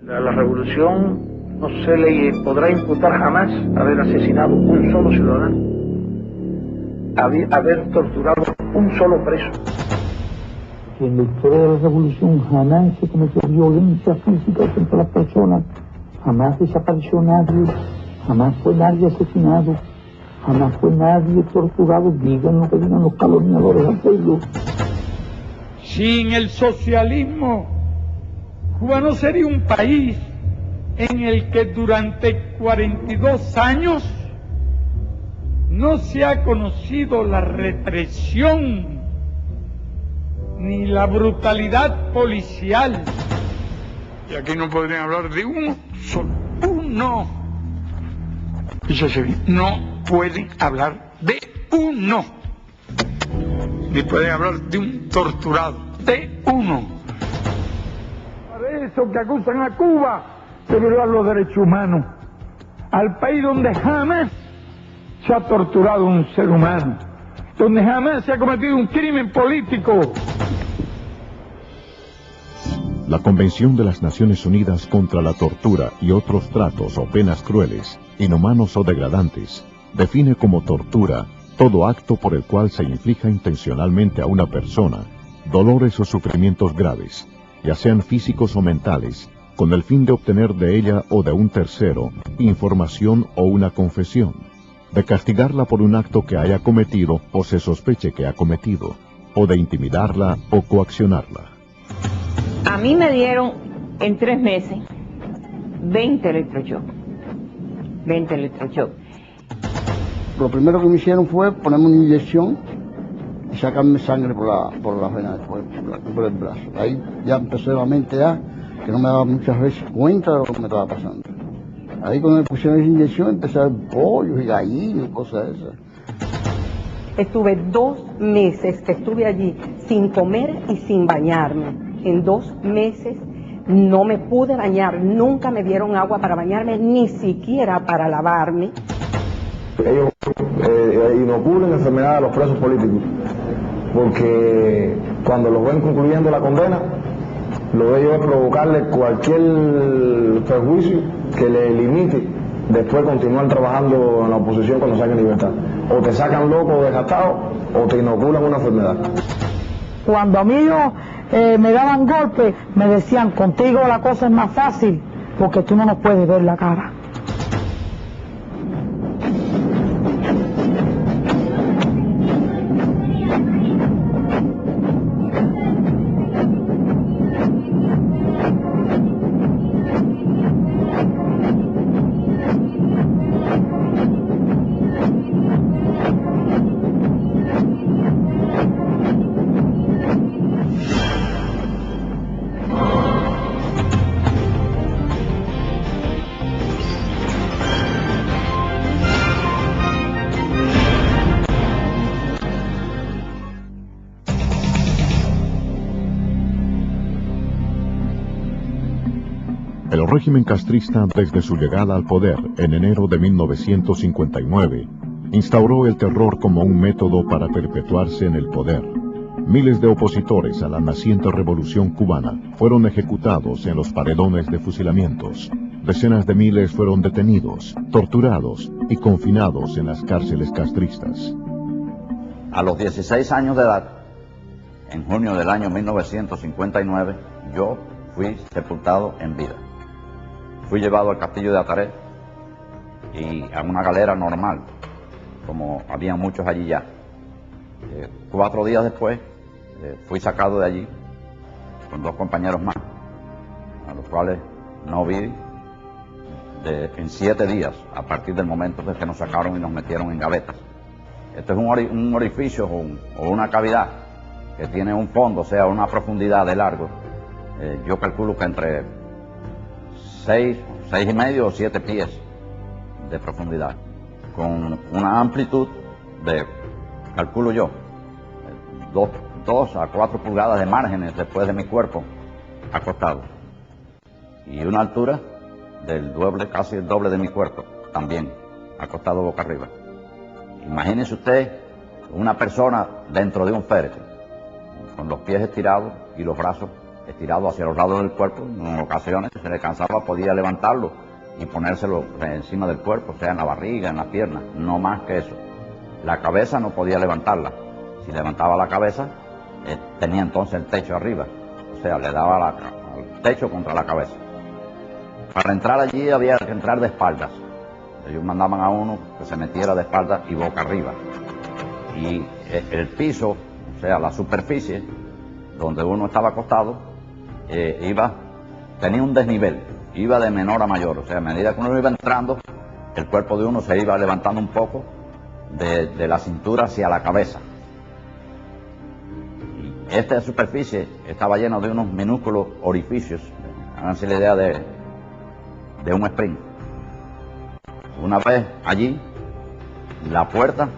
A la revolución no se le podrá imputar jamás haber asesinado un solo ciudadano, haber torturado un solo preso. Que en la historia de la revolución jamás se cometió violencia física contra las personas, jamás desapareció nadie, jamás fue nadie asesinado, jamás fue nadie torturado. Digan lo que digan los calumniadores al pueblo. Sin el socialismo, Cuba no sería un país en el que durante 42 años no se ha conocido la represión ni la brutalidad policial. Y aquí no podrían hablar de uno solo. Uno. Fíjese bien, no pueden hablar de uno. Ni pueden hablar de un torturado. De uno. Para eso que acusan a Cuba de violar los derechos humanos. Al país donde jamás se ha torturado un ser humano. Donde jamás se ha cometido un crimen político. La Convención de las Naciones Unidas contra la Tortura y otros tratos o penas crueles, inhumanos o degradantes, define como tortura todo acto por el cual se inflija intencionalmente a una persona dolores o sufrimientos graves, ya sean físicos o mentales, con el fin de obtener de ella o de un tercero información o una confesión, de castigarla por un acto que haya cometido o se sospeche que ha cometido, o de intimidarla o coaccionarla. A mí me dieron en 3 meses 20 electroshocks. 20 electroshocks. Lo primero que me hicieron fue ponerme una inyección y sacarme sangre por la vena, por el brazo. Ahí ya empecé la mente que no me daba muchas veces cuenta de lo que me estaba pasando. Ahí cuando me pusieron esa inyección empecé a ver pollos y gallinas y cosas de esas. Estuve 2 meses que estuve allí sin comer y sin bañarme. En 2 meses no me pude bañar, nunca me dieron agua para bañarme, ni siquiera para lavarme. Ellos inoculan enfermedad a los presos políticos, porque cuando los ven concluyendo la condena, lo de ellos es provocarle cualquier perjuicio que le limite después continuar trabajando en la oposición cuando saquen libertad. O te sacan loco o desgastado, o te inoculan una enfermedad. Cuando a mí me daban golpes, me decían, contigo la cosa es más fácil, porque tú no nos puedes ver la cara. El régimen castrista, desde su llegada al poder en enero de 1959, instauró el terror como un método para perpetuarse en el poder. Miles de opositores a la naciente revolución cubana fueron ejecutados en los paredones de fusilamientos. Decenas de miles fueron detenidos, torturados y confinados en las cárceles castristas. A los 16 años de edad, en junio del año 1959, yo fui sepultado en vida. Fui llevado al castillo de Ataré y a una galera normal, como había muchos allí ya. 4 días después fui sacado de allí con 2 compañeros más, a los cuales no vi en 7 días, a partir del momento en que nos sacaron y nos metieron en gavetas. Esto es un orificio o una cavidad que tiene un fondo, o sea, una profundidad de largo. Yo calculo que entre 6,5 o 7 pies de profundidad, con una amplitud de, calculo yo, 2 a 4 pulgadas de márgenes después de mi cuerpo acostado, y una altura del doble, casi el doble de mi cuerpo, también acostado boca arriba. Imagínese usted una persona dentro de un féretro, con los pies estirados y los brazos estirado hacia los lados del cuerpo. En ocasiones, si se le cansaba, podía levantarlo y ponérselo encima del cuerpo, o sea, en la barriga, en las piernas, no más que eso. La cabeza no podía levantarla. Si levantaba la cabeza, tenía entonces el techo arriba, o sea, le daba al techo contra la cabeza. Para entrar allí había que entrar de espaldas. Ellos mandaban a uno que se metiera de espaldas y boca arriba. Y el piso, o sea, la superficie donde uno estaba acostado, tenía un desnivel, iba de menor a mayor. O sea, a medida que uno iba entrando, el cuerpo de uno se iba levantando un poco de la cintura hacia la cabeza. Y esta superficie estaba llena de unos minúsculos orificios, háganse la idea de un spring. Una vez allí, la puerta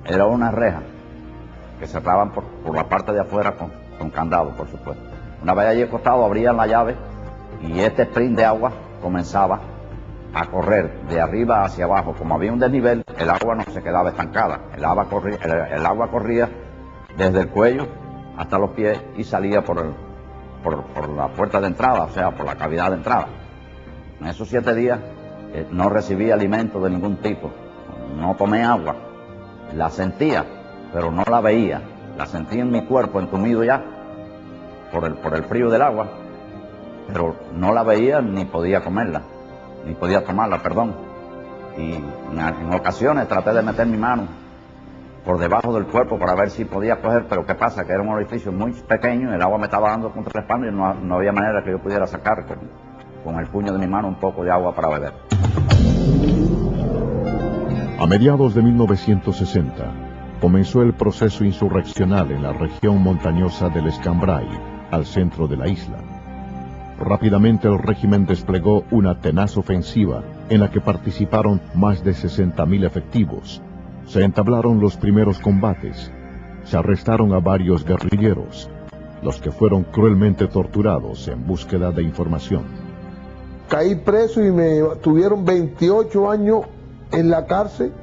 era una reja que cerraban por la parte de afuera con candado, por supuesto. Una vez allí acostado, abrían la llave y este spring de agua comenzaba a correr de arriba hacia abajo. Como había un desnivel, el agua no se quedaba estancada. El agua corría desde el cuello hasta los pies y salía por la puerta de entrada, o sea, por la cavidad de entrada. En esos 7 días no recibí alimento de ningún tipo, no tomé agua, la sentía, pero no la veía, la sentía en mi cuerpo entumido ya por el frío del agua, pero no la veía ni podía comerla, ni podía tomarla, perdón. Y en ocasiones traté de meter mi mano por debajo del cuerpo para ver si podía coger, pero ¿qué pasa? Que era un orificio muy pequeño, el agua me estaba dando contra la espalda y no había manera que yo pudiera sacar con el puño de mi mano un poco de agua para beber. A mediados de 1960, comenzó el proceso insurreccional en la región montañosa del Escambray, al centro de la isla. Rápidamente el régimen desplegó una tenaz ofensiva en la que participaron más de 60.000 efectivos. Se entablaron los primeros combates. Se arrestaron a varios guerrilleros, los que fueron cruelmente torturados en búsqueda de información. Caí preso y me tuvieron 28 años en la cárcel,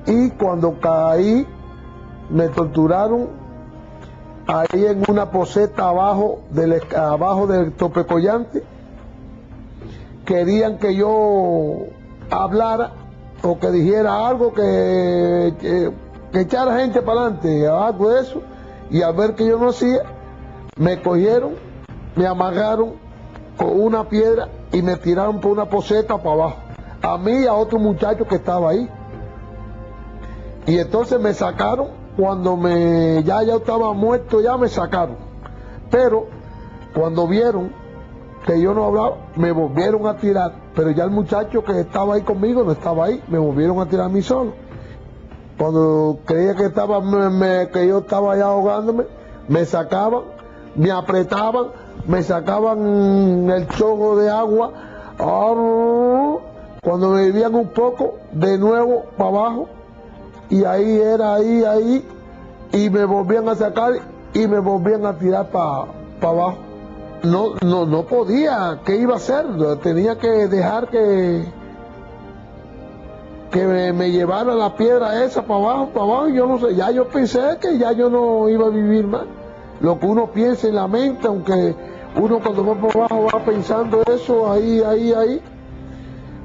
y cuando caí me torturaron ahí en una poseta abajo del Topecollante. Querían que yo hablara o que dijera algo, que echara gente para adelante, algo de eso, y al ver que yo no hacía, me cogieron, me amagaron con una piedra y me tiraron por una poseta para abajo, a mí y a otro muchacho que estaba ahí. Y entonces me sacaron, cuando ya estaba muerto, ya me sacaron. Pero cuando vieron que yo no hablaba, me volvieron a tirar, pero ya el muchacho que estaba ahí conmigo no estaba ahí, me volvieron a tirar a mí solo. Cuando creía que que yo estaba ya ahogándome, me sacaban, me apretaban, me sacaban el chorro de agua. Cuando me vivían un poco, de nuevo para abajo, y ahí era, ahí, y me volvían a sacar y me volvían a tirar para abajo. No podía, ¿qué iba a hacer? Tenía que dejar que me llevara la piedra esa para abajo, y yo no sé, ya yo pensé que ya yo no iba a vivir más. Lo que uno piensa en la mente, aunque uno cuando va por abajo va pensando eso, ahí.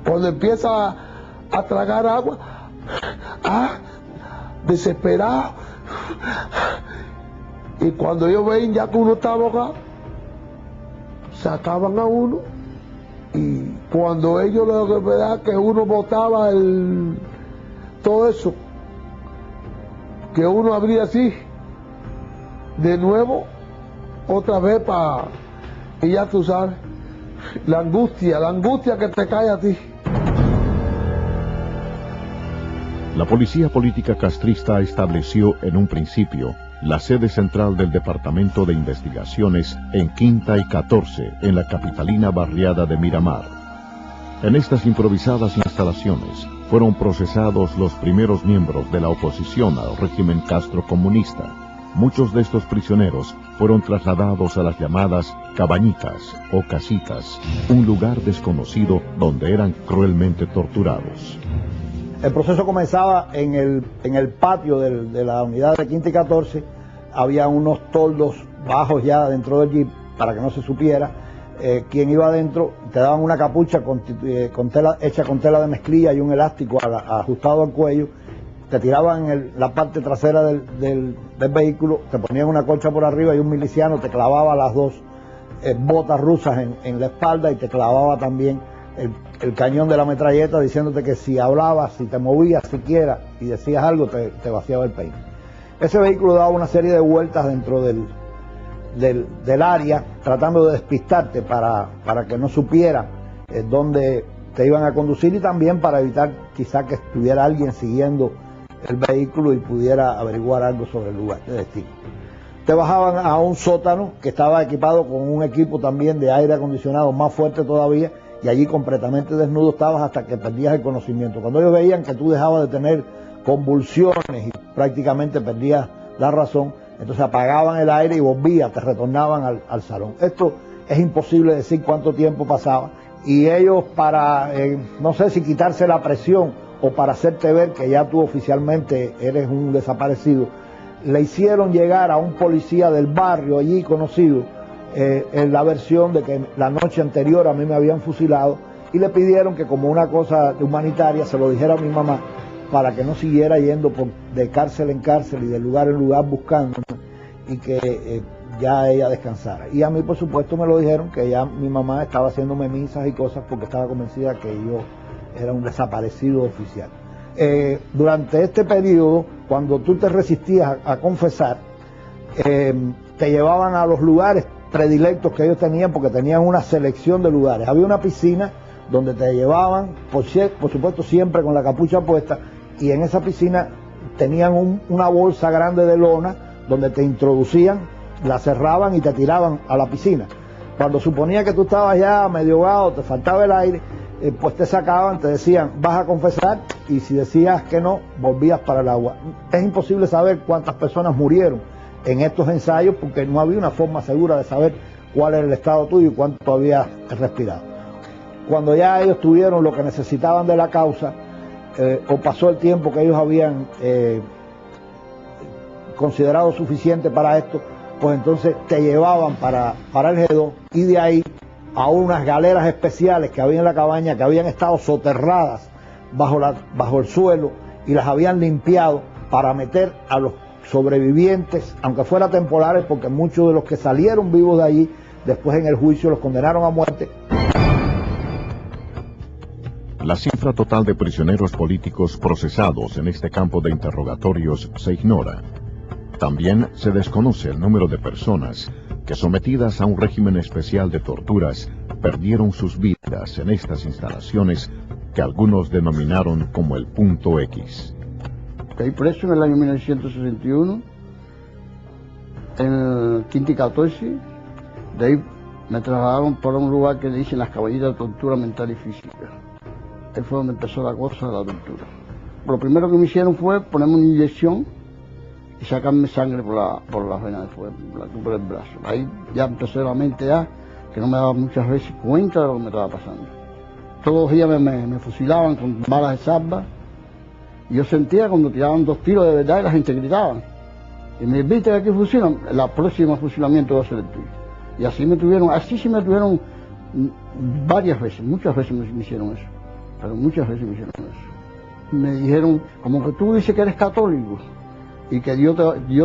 Cuando empieza a tragar agua, desesperado. Y cuando ellos ven ya que uno está ahogado, sacaban a uno, y cuando ellos lo verdad que uno botaba todo eso, que uno abría así, de nuevo, otra vez y ya tú sabes, la angustia que te cae a ti. La policía política castrista estableció en un principio la sede central del Departamento de Investigaciones en Quinta y 14, en la capitalina barriada de Miramar. En estas improvisadas instalaciones fueron procesados los primeros miembros de la oposición al régimen castrocomunista. Muchos de estos prisioneros fueron trasladados a las llamadas cabañitas o casitas, un lugar desconocido donde eran cruelmente torturados. El proceso comenzaba en el patio de la unidad de Quinta y 14, había unos toldos bajos ya dentro del jeep para que no se supiera quién iba adentro. Te daban una capucha hecha con tela de mezclilla y un elástico ajustado al cuello. Te tiraban en la parte trasera del vehículo, te ponían una colcha por arriba y un miliciano te clavaba las dos botas rusas en la espalda y te clavaba también el cañón de la metralleta, diciéndote que si hablabas, si te movías siquiera y decías algo, te vaciaba el peine. Ese vehículo daba una serie de vueltas dentro del área, tratando de despistarte para que no supiera dónde te iban a conducir, y también para evitar quizá que estuviera alguien siguiendo el vehículo y pudiera averiguar algo sobre el lugar de destino. Te bajaban a un sótano que estaba equipado con un equipo también de aire acondicionado más fuerte todavía, y allí completamente desnudo estabas hasta que perdías el conocimiento. Cuando ellos veían que tú dejabas de tener convulsiones y prácticamente perdías la razón, entonces apagaban el aire y volvías, te retornaban al salón. Esto es imposible decir cuánto tiempo pasaba, y ellos para, no sé si quitarse la presión o para hacerte ver que ya tú oficialmente eres un desaparecido, le hicieron llegar a un policía del barrio allí conocido en la versión de que la noche anterior a mí me habían fusilado, y le pidieron que como una cosa humanitaria se lo dijera a mi mamá para que no siguiera yendo de cárcel en cárcel y de lugar en lugar buscando, y que ya ella descansara. Y a mí, por supuesto, me lo dijeron, que ya mi mamá estaba haciéndome misas y cosas porque estaba convencida que yo era un desaparecido oficial. Durante este periodo, cuando tú te resistías a confesar, te llevaban a los lugares predilectos que ellos tenían, porque tenían una selección de lugares. Había una piscina donde te llevaban, por supuesto siempre con la capucha puesta, y en esa piscina tenían una bolsa grande de lona donde te introducían, la cerraban y te tiraban a la piscina. Cuando suponía que tú estabas ya medio ahogado, te faltaba el aire, pues te sacaban, te decían, vas a confesar, y si decías que no, volvías para el agua. Es imposible saber cuántas personas murieron en estos ensayos, porque no había una forma segura de saber cuál era el estado tuyo y cuánto habías respirado. Cuando ya ellos tuvieron lo que necesitaban de la causa, o pasó el tiempo que ellos habían considerado suficiente para esto, pues entonces te llevaban para el G2, y de ahí a unas galeras especiales que había en la cabaña, que habían estado soterradas bajo el suelo, y las habían limpiado para meter a los sobrevivientes, aunque fuera temporales, porque muchos de los que salieron vivos de allí, después en el juicio los condenaron a muerte. La cifra total de prisioneros políticos procesados en este campo de interrogatorios se ignora. También se desconoce el número de personas que, sometidas a un régimen especial de torturas, perdieron sus vidas en estas instalaciones que algunos denominaron como el Punto X. Caí preso en el año 1961, en el Quinti 14, de ahí me trasladaron para un lugar que le dicen las caballitas de tortura mental y física. Ahí fue donde empezó la cosa de la tortura. Lo primero que me hicieron fue ponerme una inyección y sacarme sangre por la vena por el brazo. Ahí ya empezó la mente que no me daba muchas veces cuenta de lo que me estaba pasando. Todos los días me fusilaban con balas de salva, y yo sentía cuando tiraban 2 tiros de verdad y la gente gritaba. Y me viste que aquí fusilan, el próximo fusilamiento va a ser el tuyo. Y así sí me tuvieron varias veces, muchas veces me hicieron eso. Pero muchas veces me hicieron eso. Me dijeron, como que tú dices que eres católico y que Dios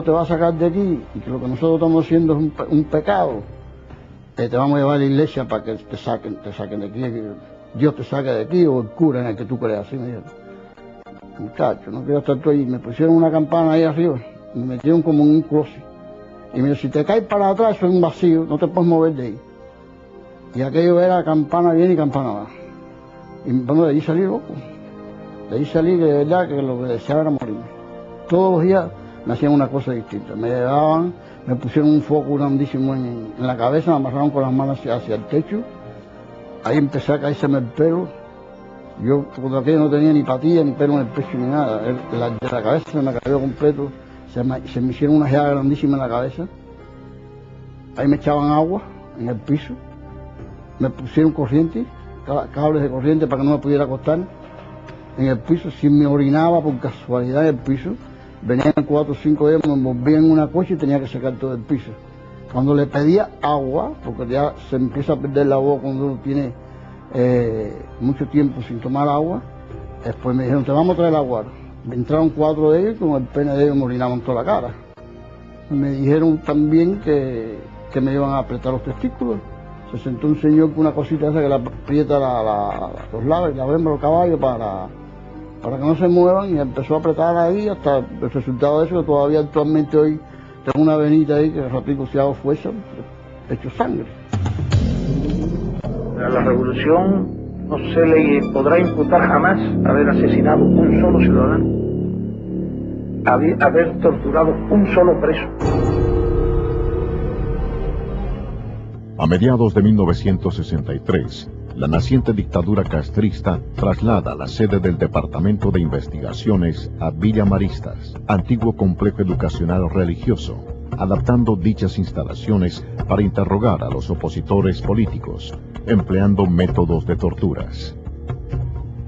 te va a sacar de aquí, y que lo que nosotros estamos haciendo es un pecado, te vamos a llevar a la iglesia para que te saquen de aquí, que Dios te saque de aquí, o el cura en el que tú creas. Así me dijeron, muchacho, no quiero estar tú ahí. Me pusieron una campana ahí arriba, me metieron como en un closet, y me dijeron, si te caes para atrás, eso es un vacío, no te puedes mover de ahí. Y aquello era campana bien y campana abajo. Y bueno, de ahí salí loco. De ahí salí, que de verdad que lo que deseaba era morirme. Todos los días me hacían una cosa distinta. Me llevaban, me pusieron un foco grandísimo en la cabeza, me amarraron con las manos hacia el techo. Ahí empecé a caérseme el pelo. Yo cuando aquello no tenía ni patilla, ni pelo en el pecho, ni nada. De la cabeza se me cayó completo. Se me hicieron una llaga grandísima en la cabeza. Ahí me echaban agua en el piso. Me pusieron corriente, cables de corriente para que no me pudiera acostar en el piso. Si me orinaba por casualidad en el piso, venían 4 o 5 días, me envolvían en una coche y tenía que sacar todo el piso. Cuando le pedía agua, porque ya se empieza a perder la voz cuando uno tiene mucho tiempo sin tomar agua, después me dijeron, te vamos a traer agua. Entraron 4 de ellos y con el pene de ellos me orinaban toda la cara. Me dijeron también que me iban a apretar los testículos. Se sentó un señor con una cosita esa que le aprieta los lados y la hembra los caballos para que no se muevan, y empezó a apretar ahí hasta el resultado de eso, que todavía actualmente hoy tengo una venita ahí que ratico si hago fuerza, hecho sangre. A la revolución no se le podrá imputar jamás haber asesinado un solo ciudadano, haber torturado un solo preso. A mediados de 1963, la naciente dictadura castrista traslada la sede del Departamento de Investigaciones a Villa Maristas, antiguo complejo educacional religioso, adaptando dichas instalaciones para interrogar a los opositores políticos, empleando métodos de torturas.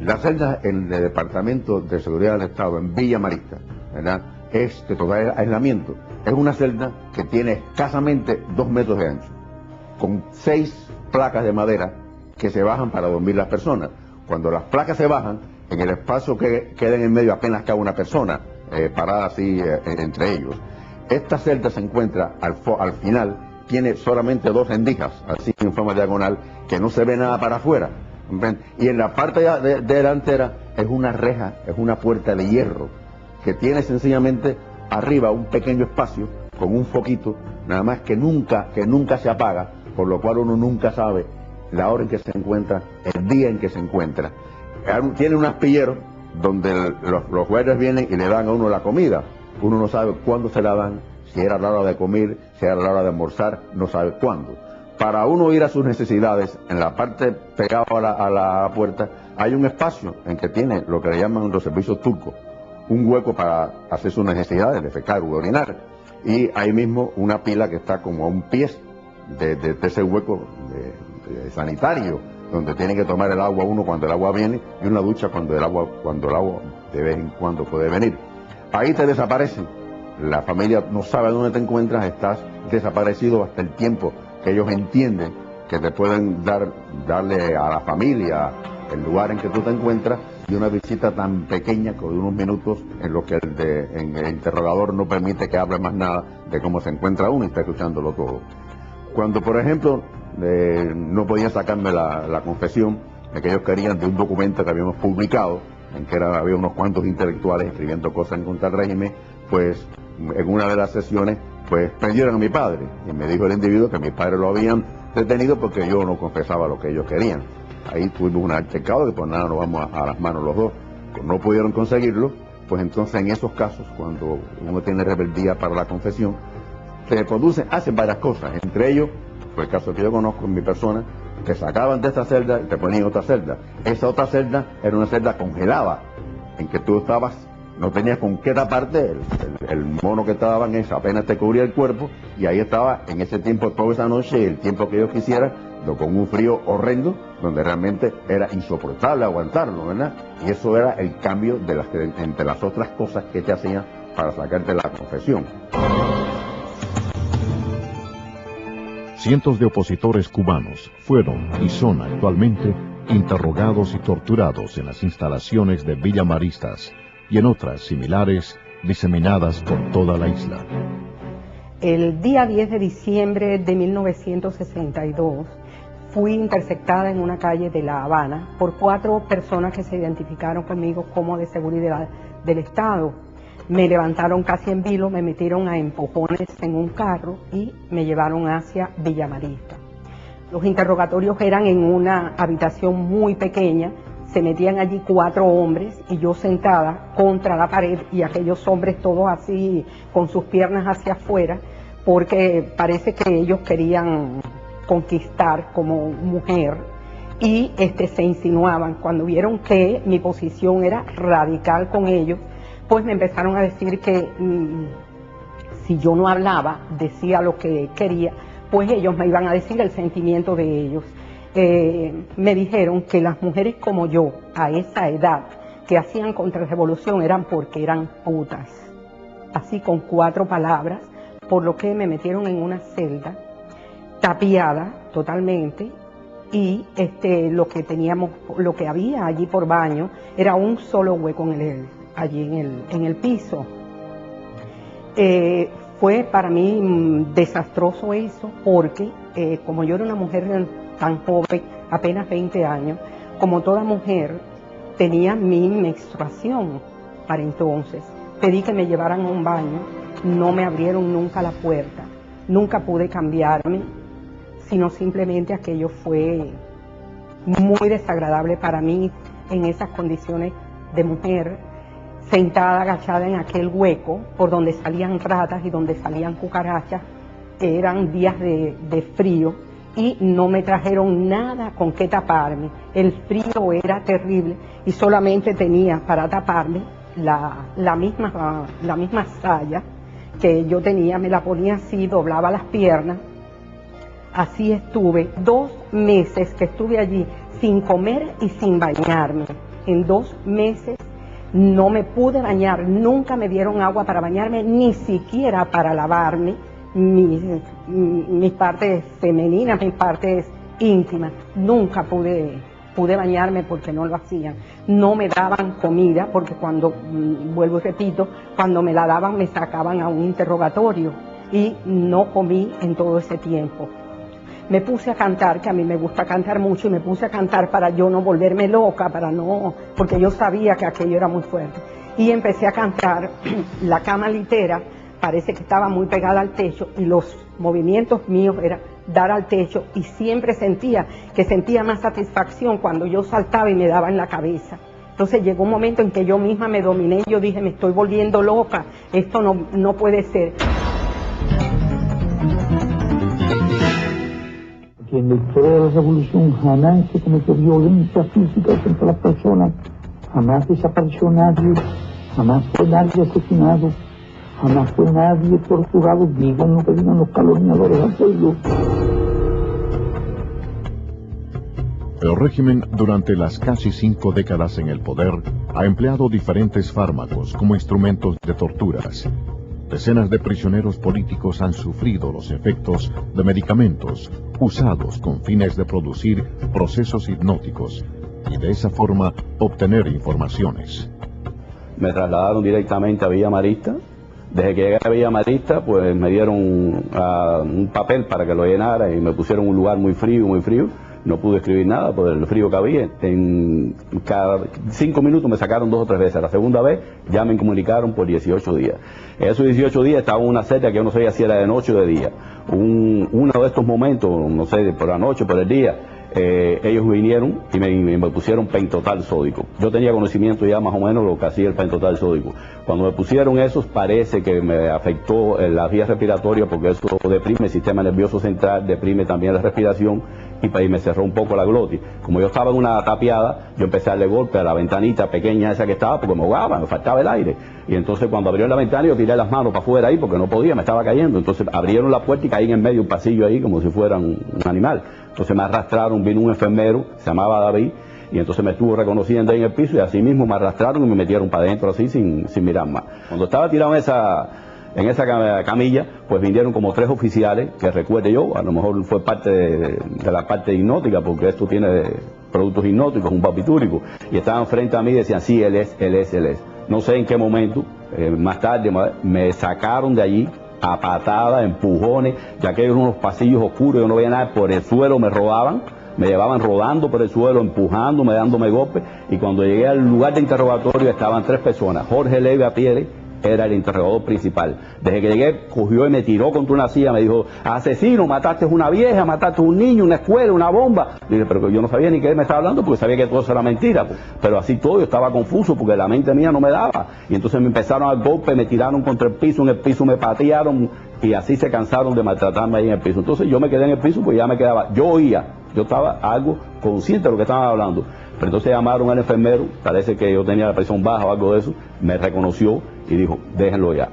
La celda en el Departamento de Seguridad del Estado, en Villa Maristas, ¿verdad?, es de total aislamiento. Es una celda que tiene escasamente 2 metros de ancho, con 6 placas de madera que se bajan para dormir las personas. Cuando las placas se bajan, en el espacio que queda en el medio apenas cabe una persona parada así entre ellos. Esta celda se encuentra al final, tiene solamente 2 rendijas, así en forma diagonal, que no se ve nada para afuera. Y en la parte delantera es una reja, es una puerta de hierro, que tiene sencillamente arriba un pequeño espacio con un foquito, nada más que nunca se apaga, por lo cual uno nunca sabe la hora en que se encuentra, el día en que se encuentra. Tiene un astillero donde los guardias vienen y le dan a uno la comida. Uno no sabe cuándo se la dan, si era la hora de comer, si era la hora de almorzar, no sabe cuándo. Para uno ir a sus necesidades, en la parte pegada a la puerta, hay un espacio en que tiene lo que le llaman los servicios turcos, un hueco para hacer sus necesidades, defecar u orinar. Y ahí mismo una pila que está como a un pie de ese hueco sanitario, donde tiene que tomar el agua uno cuando el agua viene, y una ducha cuando el agua de vez en cuando puede venir. Ahí te desaparecen. La familia no sabe dónde te encuentras, estás desaparecido hasta el tiempo que ellos entienden que te pueden darle a la familia el lugar en que tú te encuentras, y una visita tan pequeña como de unos minutos en lo que el interrogador no permite que hable más nada de cómo se encuentra uno y está escuchándolo todo. Cuando, por ejemplo, no podían sacarme la confesión de que ellos querían de un documento que habíamos publicado, en que había unos cuantos intelectuales escribiendo cosas en contra del régimen, pues en una de las sesiones pues prendieron a mi padre, y me dijo el individuo que mi padre lo habían detenido porque yo no confesaba lo que ellos querían. Ahí tuvimos un altercado que pues nada, nos vamos a las manos los dos. Pues no pudieron conseguirlo, pues entonces en esos casos, cuando uno tiene rebeldía para la confesión, hacen varias cosas. Entre ellos, fue el caso que yo conozco en mi persona, te sacaban de esta celda y te ponían en otra celda. Esa otra celda era una celda congelada, en que tú no tenías con qué taparte, el mono que te daban apenas te cubría el cuerpo, y ahí estaba en ese tiempo, toda esa noche, el tiempo que ellos quisieran, con un frío horrendo, donde realmente era insoportable aguantarlo, ¿verdad? Y eso era el cambio entre las otras cosas que te hacían para sacarte la confesión. Cientos de opositores cubanos fueron y son actualmente interrogados y torturados en las instalaciones de Villa Maristas y en otras similares diseminadas por toda la isla. El día 10 de diciembre de 1962 fui interceptada en una calle de La Habana por 4 personas que se identificaron conmigo como de seguridad del Estado. Me levantaron casi en vilo, me metieron a empujones en un carro y me llevaron hacia Villa Maristas. Los interrogatorios eran en una habitación muy pequeña, se metían allí 4 hombres y yo sentada contra la pared, y aquellos hombres todos así con sus piernas hacia afuera, porque parece que ellos querían conquistar como mujer, y se insinuaban. Cuando vieron que mi posición era radical con ellos, pues me empezaron a decir que si yo no hablaba, decía lo que quería, pues ellos me iban a decir el sentimiento de ellos. Me dijeron que las mujeres como yo, a esa edad, que hacían contrarrevolución eran porque eran putas. Así con 4 palabras, por lo que me metieron en una celda tapiada totalmente, y lo que había allí por baño era un solo hueco allí en el piso. Fue para mí desastroso eso, porque como yo era una mujer tan joven, apenas 20 años, como toda mujer, tenía mi menstruación para entonces. Pedí que me llevaran a un baño, no me abrieron nunca la puerta, nunca pude cambiarme, sino simplemente aquello fue muy desagradable para mí en esas condiciones de mujer, sentada, agachada en aquel hueco por donde salían ratas y donde salían cucarachas. Eran días de frío y no me trajeron nada con qué taparme. El frío era terrible y solamente tenía para taparme la misma saya que yo tenía, me la ponía así, doblaba las piernas. Así estuve 2 meses que estuve allí sin comer y sin bañarme. En 2 meses no me pude bañar, nunca me dieron agua para bañarme, ni siquiera para lavarme mis partes femeninas, mis partes íntimas. Nunca pude bañarme porque no lo hacían. No me daban comida porque cuando, vuelvo y repito, cuando me la daban me sacaban a un interrogatorio y no comí en todo ese tiempo. Me puse a cantar, que a mí me gusta cantar mucho, y me puse a cantar para yo no volverme loca, porque yo sabía que aquello era muy fuerte. Y empecé a cantar, la cama litera parece que estaba muy pegada al techo y los movimientos míos eran dar al techo, y siempre sentía más satisfacción cuando yo saltaba y me daba en la cabeza. Entonces llegó un momento en que yo misma me dominé y yo dije, me estoy volviendo loca, esto no puede ser. Que en la historia de la revolución jamás se cometió violencia física contra las personas, jamás desapareció nadie, jamás fue nadie asesinado, jamás fue nadie torturado. Digan lo que digan los calumniadores al pueblo. El régimen, durante las casi 5 décadas en el poder, ha empleado diferentes fármacos como instrumentos de torturas. Decenas de prisioneros políticos han sufrido los efectos de medicamentos usados con fines de producir procesos hipnóticos y de esa forma obtener informaciones. Me trasladaron directamente a Villa Marista. Desde que llegué a Villa Marista, pues me dieron un papel para que lo llenara y me pusieron en un lugar muy frío, muy frío. No pude escribir nada por el frío que había. En cada 5 minutos me sacaron 2 o 3 veces. La segunda vez ya me incomunicaron por 18 días. En esos 18 días estaba en una celda que yo no sabía si era de noche o de día. Uno de estos momentos, no sé, por la noche o por el día, ellos vinieron y me pusieron pentotal sódico. Yo tenía conocimiento ya más o menos lo que hacía el pentotal sódico. Cuando me pusieron esos, parece que me afectó las vías respiratorias, porque eso deprime el sistema nervioso central, deprime también la respiración, y me cerró un poco la glotis. Como yo estaba en una tapiada, yo empecé a darle golpe a la ventanita pequeña esa que estaba, porque me ahogaba, me faltaba el aire. Y entonces cuando abrieron la ventana, yo tiré las manos para afuera ahí, porque no podía, me estaba cayendo. Entonces abrieron la puerta y caí en medio de un pasillo ahí, como si fuera un animal. Entonces me arrastraron, vino un enfermero, se llamaba David, y entonces me estuvo reconociendo ahí en el piso, y así mismo me arrastraron y me metieron para adentro así, sin mirar más. Cuando estaba tirado en esa camilla, pues vinieron como 3 oficiales, que recuerde yo, a lo mejor fue parte de la parte hipnótica, porque esto tiene productos hipnóticos, un barbitúrico, y estaban frente a mí y decían, sí, él es. No sé en qué momento, más tarde, me sacaron de allí a patadas, empujones, ya que eran unos pasillos oscuros, yo no veía nada, por el suelo me robaban, me llevaban rodando por el suelo, empujándome, dándome golpes, y cuando llegué al lugar de interrogatorio estaban 3 personas, Jorge Leve Apiere, era el interrogador principal. Desde que llegué, cogió y me tiró contra una silla, me dijo, asesino, mataste a una vieja, mataste a un niño, una escuela, una bomba. Le dije, pero yo no sabía ni qué me estaba hablando, porque sabía que todo eso era mentira. Pero así todo, yo estaba confuso, porque la mente mía no me daba. Y entonces me empezaron a dar golpes, me tiraron contra el piso, en el piso me patearon, y así se cansaron de maltratarme ahí en el piso. Entonces yo me quedé en el piso, pues ya me quedaba, yo oía, yo estaba algo consciente de lo que estaban hablando. Pero entonces llamaron al enfermero, parece que yo tenía la presión baja o algo de eso, me reconoció y dijo, déjenlo ya.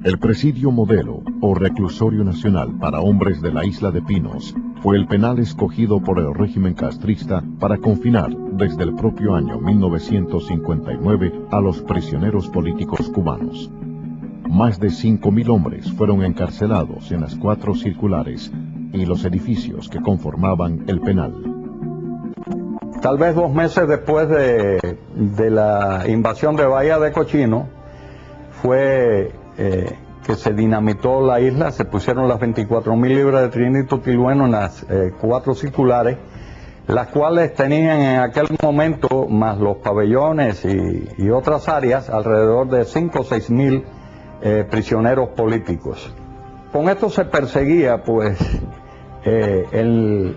El Presidio Modelo, o Reclusorio Nacional para Hombres de la Isla de Pinos, fue el penal escogido por el régimen castrista para confinar desde el propio año 1959 a los prisioneros políticos cubanos. Más de 5.000 hombres fueron encarcelados en las 4 circulares y los edificios que conformaban el penal. Tal vez 2 meses después de la invasión de Bahía de Cochino, fue que se dinamitó la isla, se pusieron las 24.000 libras de trinito tolueno en las 4 circulares, las cuales tenían en aquel momento, más los pabellones y otras áreas, alrededor de 5 o 6.000 prisioneros políticos. Con esto se perseguía, pues, el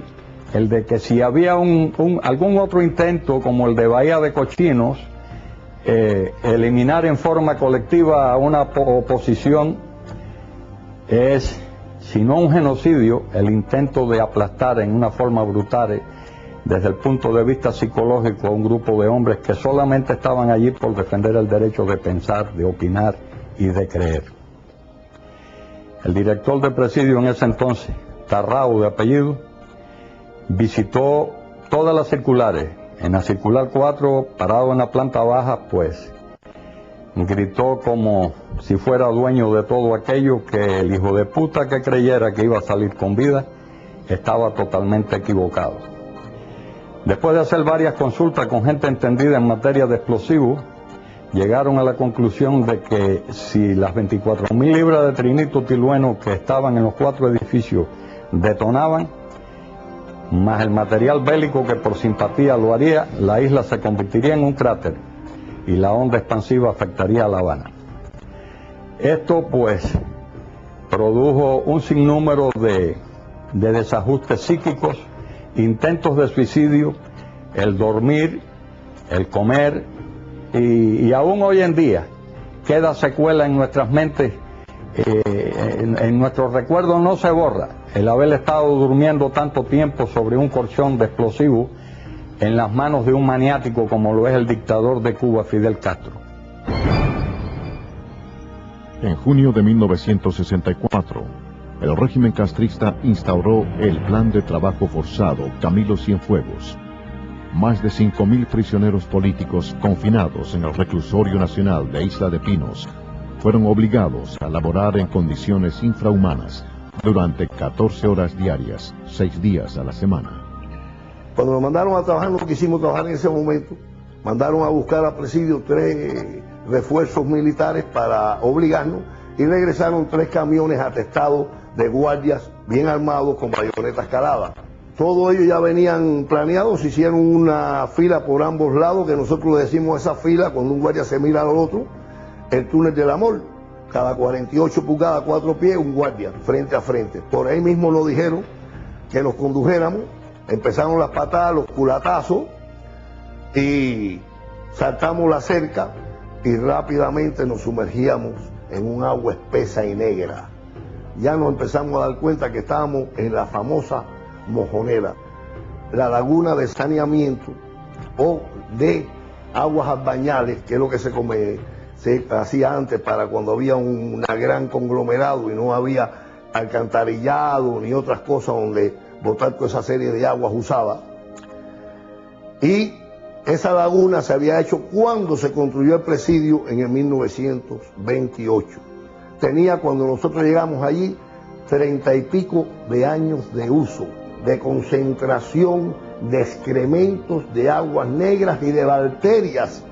de que si había algún otro intento, como el de Bahía de Cochinos, eliminar en forma colectiva a una oposición, es, si no un genocidio, el intento de aplastar en una forma brutal, desde el punto de vista psicológico, a un grupo de hombres que solamente estaban allí por defender el derecho de pensar, de opinar y de creer. El director de presidio en ese entonces, Tarrao de apellido, visitó todas las circulares. En la circular 4, parado en la planta baja, pues gritó como si fuera dueño de todo aquello, que el hijo de puta que creyera que iba a salir con vida estaba totalmente equivocado. Después de hacer varias consultas con gente entendida en materia de explosivos, llegaron a la conclusión de que si las 24.000 libras de trinito tolueno que estaban en los 4 edificios detonaban, más el material bélico que por simpatía lo haría, la isla se convertiría en un cráter y la onda expansiva afectaría a La Habana. Esto, pues, produjo un sinnúmero de desajustes psíquicos, intentos de suicidio, el dormir, el comer, y aún hoy en día queda secuela en nuestras mentes, en nuestros recuerdos no se borra el haber estado durmiendo tanto tiempo sobre un colchón de explosivos en las manos de un maniático como lo es el dictador de Cuba, Fidel Castro. En junio de 1964, el régimen castrista instauró el Plan de Trabajo Forzado Camilo Cienfuegos. Más de 5.000 prisioneros políticos confinados en el reclusorio nacional de Isla de Pinos fueron obligados a laborar en condiciones infrahumanas durante 14 horas diarias, 6 días a la semana. Cuando nos mandaron a trabajar, no quisimos trabajar en ese momento. Mandaron a buscar a presidio 3 refuerzos militares para obligarnos y regresaron 3 camiones atestados de guardias bien armados con bayonetas caladas. Todos ellos ya venían planeados, hicieron una fila por ambos lados, que nosotros le decimos esa fila, cuando un guardia se mira al otro, el túnel del amor, cada 48 pulgadas, 4 pies, un guardia, frente a frente. Por ahí mismo nos dijeron que nos condujéramos, empezaron las patadas, los culatazos, y saltamos la cerca y rápidamente nos sumergíamos en un agua espesa y negra. Ya nos empezamos a dar cuenta que estábamos en la famosa Mojonera, la laguna de saneamiento o de aguas albañales, que es lo que se hacía antes para cuando había un gran conglomerado y no había alcantarillado ni otras cosas donde botar toda esa serie de aguas usadas. Y esa laguna se había hecho cuando se construyó el presidio en el 1928. Tenía, cuando nosotros llegamos allí, 30 y pico de años de uso, de concentración de excrementos, de aguas negras y de bacterias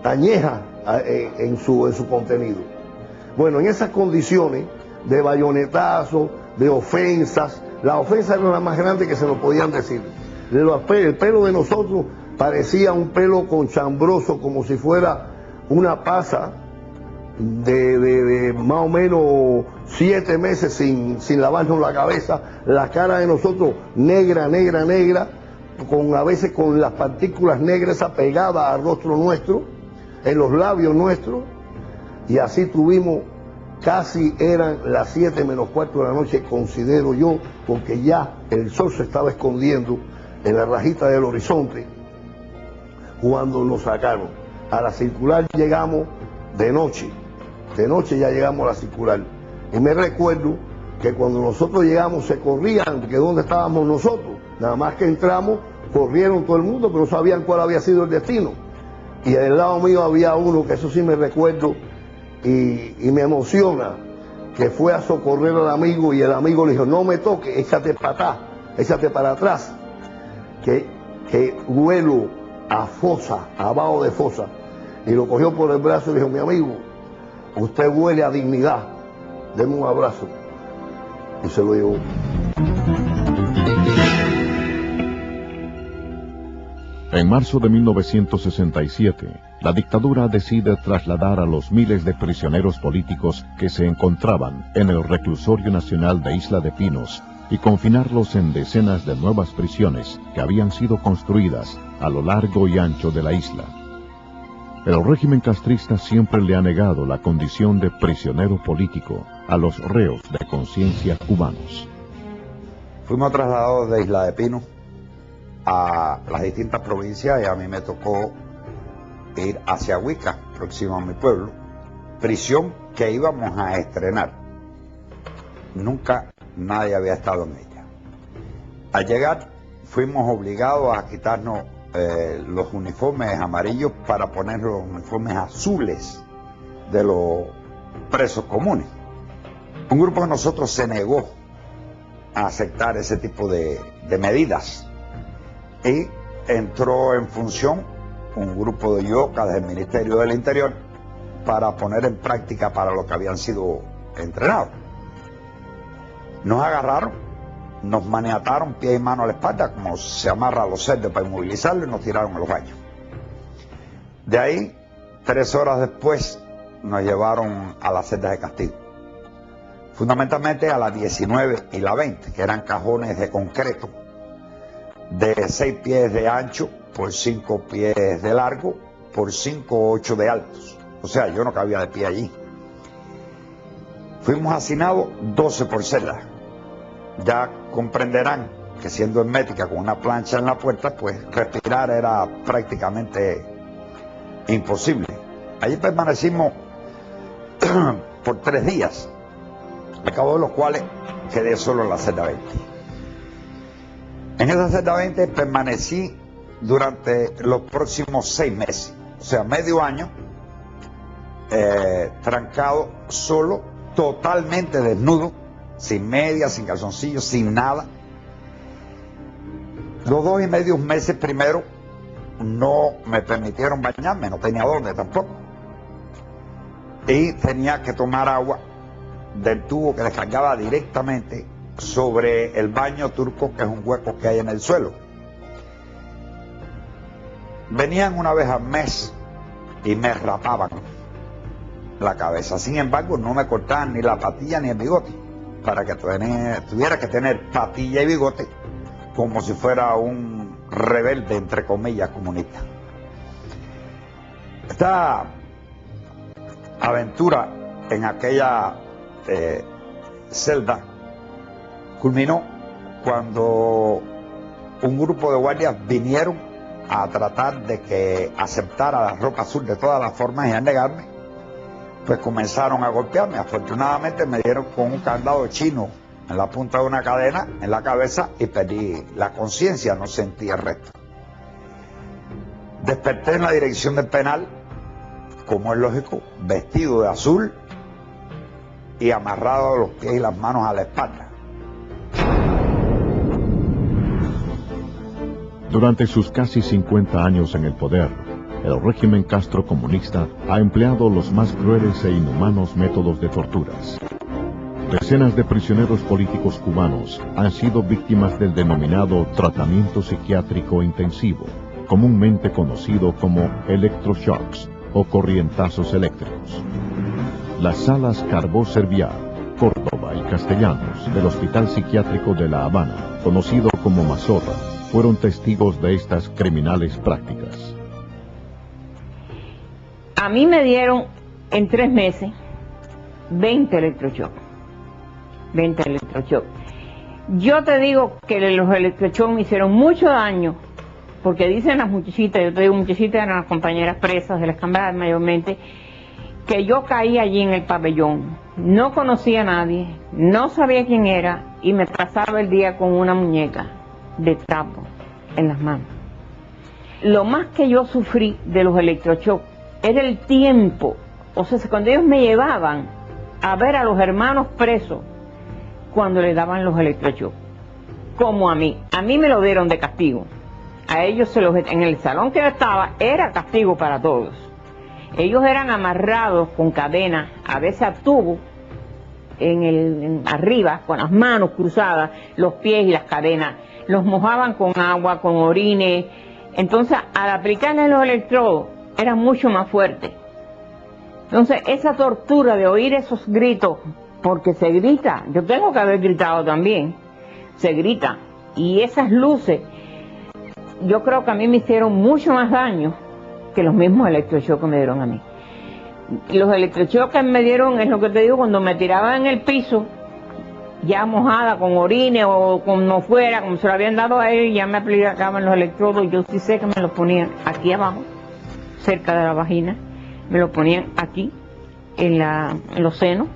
añejas en su contenido. Bueno, en esas condiciones de bayonetazos, de ofensas, las ofensas eran las más grandes que se nos podían decir. El pelo de nosotros parecía un pelo conchambroso, como si fuera una pasa de más o menos 7 meses sin lavarnos la cabeza, la cara de nosotros negra, negra, negra, a veces con las partículas negras pegadas al rostro nuestro, en los labios nuestros, y así tuvimos, casi eran las 7 menos cuarto de la noche, considero yo, porque ya el sol se estaba escondiendo en la rajita del horizonte, cuando nos sacaron. A la circular llegamos de noche ya llegamos a la circular. Y me recuerdo que cuando nosotros llegamos se corrían, que dónde estábamos nosotros. Nada más que entramos, corrieron todo el mundo, pero no sabían cuál había sido el destino. Y del lado mío había uno, que eso sí me recuerdo, y me emociona que fue a socorrer al amigo y el amigo le dijo, no me toques, échate para atrás, échate para atrás, que vuelo a fosa, abajo de fosa. Y lo cogió por el brazo y dijo, mi amigo, usted huele a dignidad, deme un abrazo. Y se lo llevó. En marzo de 1967, la dictadura decide trasladar a los miles de prisioneros políticos que se encontraban en el Reclusorio Nacional de Isla de Pinos y confinarlos en decenas de nuevas prisiones que habían sido construidas a lo largo y ancho de la isla. El régimen castrista siempre le ha negado la condición de prisionero político a los reos de conciencia cubanos. Fuimos trasladados de Isla de Pinos a las distintas provincias y a mí me tocó ir hacia Huica, próximo a mi pueblo, prisión que íbamos a estrenar. Nunca nadie había estado en ella. Al llegar fuimos obligados a quitarnos los uniformes amarillos para poner los uniformes azules de los presos comunes. Un grupo de nosotros se negó a aceptar ese tipo de medidas y entró en función un grupo de yocas del Ministerio del Interior para poner en práctica para lo que habían sido entrenados. Nos agarraron, nos maniataron pie y mano a la espalda, como se amarra a los cerdos para inmovilizarlos, y nos tiraron a los baños. De ahí, 3 horas después, nos llevaron a las celdas de castigo. Fundamentalmente a las 19 y la 20, que eran cajones de concreto, de 6 pies de ancho por 5 pies de largo, por 5 o 8 de altos. O sea, yo no cabía de pie allí. Fuimos hacinados 12 por celda. Ya comprenderán que siendo hermética con una plancha en la puerta, pues respirar era prácticamente imposible. Allí permanecimos por 3 días, al cabo de los cuales quedé solo en la celda 20. En esa celda 20 permanecí durante los próximos 6 meses, o sea, medio año, trancado, solo, totalmente desnudo, sin medias, sin calzoncillos, sin nada. Los 2 y medio meses primero no me permitieron bañarme, no tenía dónde tampoco. Y tenía que tomar agua del tubo que descargaba directamente sobre el baño turco, que es un hueco que hay en el suelo. Venían una vez al mes y me rapaban la cabeza. Sin embargo, no me cortaban ni la patilla ni el bigote, para que tuviera que tener patilla y bigote como si fuera un rebelde, entre comillas, comunista. Esta aventura en aquella celda culminó cuando un grupo de guardias vinieron a tratar de que aceptara la ropa azul de todas las formas y a negarme. Pues comenzaron a golpearme. Afortunadamente me dieron con un candado chino en la punta de una cadena en la cabeza y perdí la conciencia, no sentí el resto. Desperté en la dirección del penal, como es lógico, vestido de azul y amarrado los pies y las manos a la espalda. Durante sus casi 50 años en el poder, el régimen castrocomunista ha empleado los más crueles e inhumanos métodos de torturas. Decenas de prisioneros políticos cubanos han sido víctimas del denominado tratamiento psiquiátrico intensivo, comúnmente conocido como electroshocks o corrientazos eléctricos. Las salas Carbó Serviá, Córdoba y Castellanos del Hospital Psiquiátrico de La Habana, conocido como Mazorra, fueron testigos de estas criminales prácticas. A mí me dieron en 3 meses 20 electroshocks. 20 electroshocks. Yo te digo que los electroshocks me hicieron mucho daño, porque dicen las muchachitas, yo te digo muchachitas, eran las compañeras presas de las cámaras mayormente, que yo caí allí en el pabellón. No conocía a nadie, no sabía quién era y me pasaba el día con una muñeca de trapo en las manos. Lo más que yo sufrí de los electroshocks era el tiempo O sea, cuando ellos me llevaban a ver a los hermanos presos, cuando le daban los electroshocks, como a mí me lo dieron de castigo. A ellos en el salón que yo estaba era castigo para todos. Ellos eran amarrados con cadenas, a veces a tubo, arriba, con las manos cruzadas, los pies y las cadenas. Los mojaban con agua, con orines. Entonces, al aplicarles los electrodos, era mucho más fuerte. Entonces, esa tortura de oír esos gritos, porque se grita, yo tengo que haber gritado también, se grita, y esas luces, yo creo que a mí me hicieron mucho más daño que los mismos electroshocks que me dieron a mí. Los electroshocks que me dieron, es lo que te digo, cuando me tiraban en el piso, ya mojada, con orines o como fuera, como se lo habían dado a él, ya me aplicaban los electrodos. Yo sí sé que me los ponían aquí abajo, cerca de la vagina, me los ponían aquí, en los senos,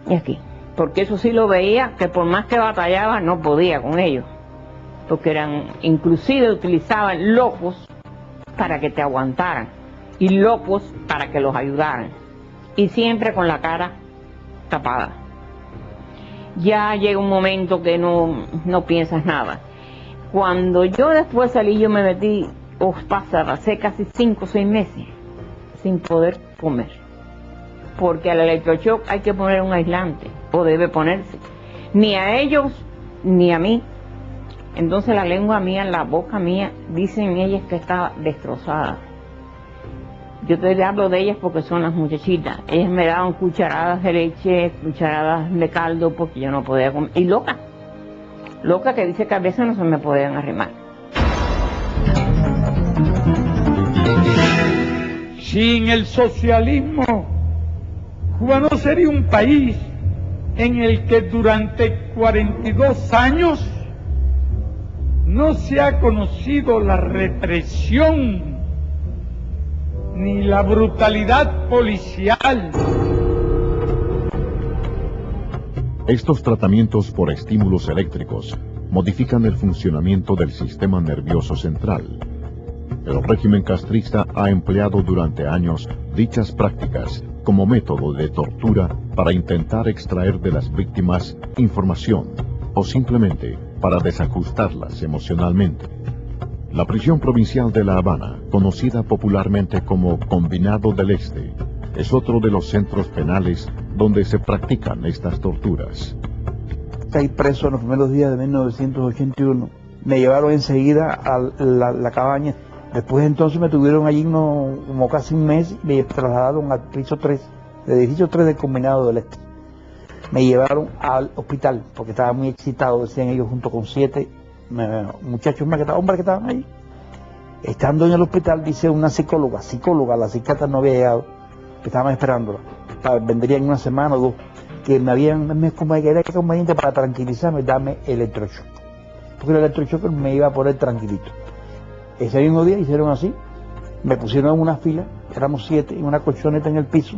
y aquí. Porque eso sí lo veía, que por más que batallaba, no podía con ellos. Porque inclusive utilizaban locos para que te aguantaran, y locos para que los ayudaran, y siempre con la cara tapada. Ya llega un momento que no piensas nada. Cuando yo después salí, yo me metí, pasé casi 5 o 6 meses sin poder comer, porque al electroshock hay que poner un aislante, o debe ponerse, ni a ellos ni a mí. Entonces la lengua mía, la boca mía, dicen ellas que está destrozada. Yo te hablo de ellas porque son las muchachitas. Ellas me daban cucharadas de leche, cucharadas de caldo, porque yo no podía comer. Y loca que dice que a veces no se me podían arrimar. Sin el socialismo, Cuba no sería un país en el que durante 42 años no se ha conocido la represión ni la brutalidad policial. Estos tratamientos por estímulos eléctricos modifican el funcionamiento del sistema nervioso central. El régimen castrista ha empleado durante años dichas prácticas como método de tortura para intentar extraer de las víctimas información o simplemente para desajustarlas emocionalmente. La prisión provincial de La Habana, conocida popularmente como Combinado del Este, es otro de los centros penales donde se practican estas torturas. Caí preso en los primeros días de 1981. Me llevaron enseguida a la cabaña. Después entonces me tuvieron allí como casi un mes y me trasladaron al piso 3, del edificio 3 del Combinado del Este. Me llevaron al hospital porque estaba muy excitado, decían ellos, junto con 7 muchachos más, hombres que estaban ahí. Estando en el hospital, dice una psicóloga, la psiquiatra no había llegado, que estaban esperándola, vendría en una semana o 2, que era conveniente para tranquilizarme, darme electroshock, porque el electroshock me iba a poner tranquilito. Ese mismo día hicieron así, me pusieron en una fila, éramos 7, en una colchoneta en el piso.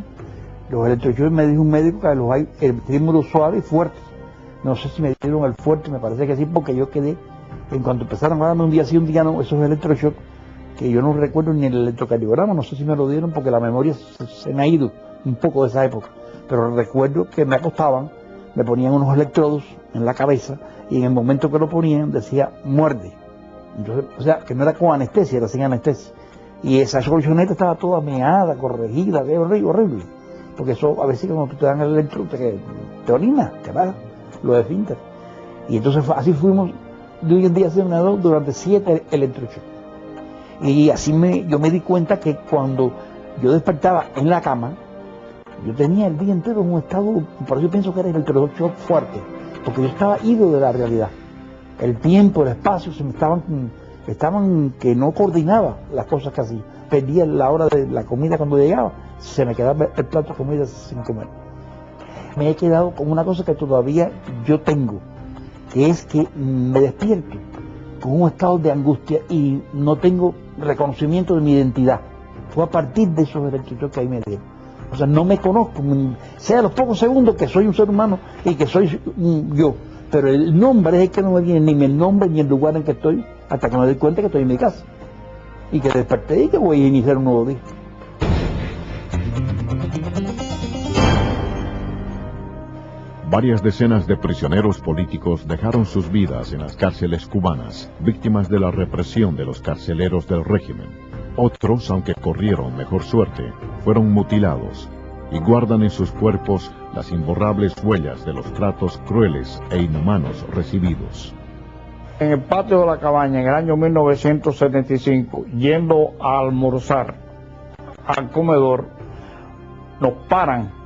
Los electroshocks, me dijo un médico que los hay estímulos suaves y fuertes. No sé si me dieron el fuerte, me parece que sí, porque yo quedé, en cuanto empezaron a darme un día sí, un día no, esos electroshocks, que yo no recuerdo ni el electrocardiograma, no sé si me lo dieron porque la memoria se me ha ido un poco de esa época, pero recuerdo que me acostaban, me ponían unos electrodos en la cabeza y en el momento que lo ponían decía muerde. Entonces, o sea, que no era con anestesia, era sin anestesia. Y esa colchoneta estaba toda meada, corregida, horrible. Porque eso, a veces cuando te dan el electrodo, te orina, te va, lo de Finter. Y entonces así fuimos de hoy en día durante 7 electroshocks. Y así yo me di cuenta que cuando yo despertaba en la cama, yo tenía el día entero en un estado, por eso yo pienso que era el electroshock fuerte, porque yo estaba ido de la realidad. El tiempo, el espacio, estaban que no coordinaba las cosas que hacía. Perdía la hora de la comida cuando llegaba, se me quedaba el plato de comida sin comer. Me he quedado con una cosa que todavía yo tengo, que es que me despierto con un estado de angustia y no tengo reconocimiento de mi identidad. Fue a partir de esos electroshocks que ahí me dieron. O sea, no me conozco, sea los pocos segundos que soy un ser humano y que soy yo. Pero el nombre es el que no me viene, ni el nombre ni el lugar en que estoy, hasta que me doy cuenta que estoy en mi casa. Y que desperté y que voy a iniciar un nuevo día. Varias decenas de prisioneros políticos dejaron sus vidas en las cárceles cubanas, víctimas de la represión de los carceleros del régimen. Otros, aunque corrieron mejor suerte, fueron mutilados y guardan en sus cuerpos las imborrables huellas de los tratos crueles e inhumanos recibidos. En el patio de la cabaña, en el año 1975, yendo a almorzar al comedor, nos paran